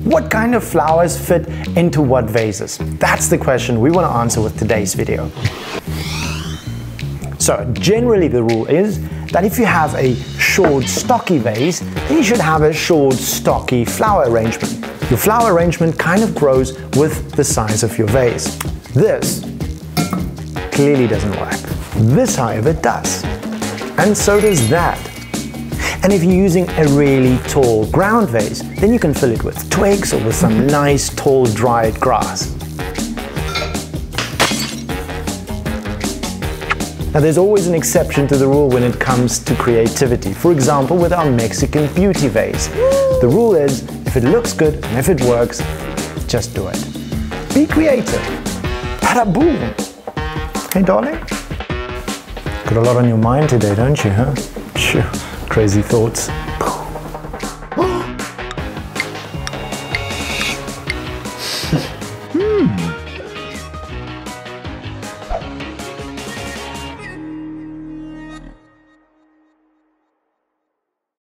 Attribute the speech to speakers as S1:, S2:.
S1: What kind of flowers fit into what vases? That's the question we want to answer with today's video. So generally the rule is that if you have a short, stocky vase, then you should have a short, stocky flower arrangement. Your flower arrangement kind of grows with the size of your vase. This clearly doesn't work. This, however, does. And so does that. And if you're using a really tall ground vase, then you can fill it with twigs or with some nice, tall, dried grass. Now there's always an exception to the rule when it comes to creativity. For example, with our Mexican beauty vase. The rule is, if it looks good and if it works, just do it. Be creative. Bada boom. Hey darling? Got a lot on your mind today, don't you, huh? Phew, crazy thoughts.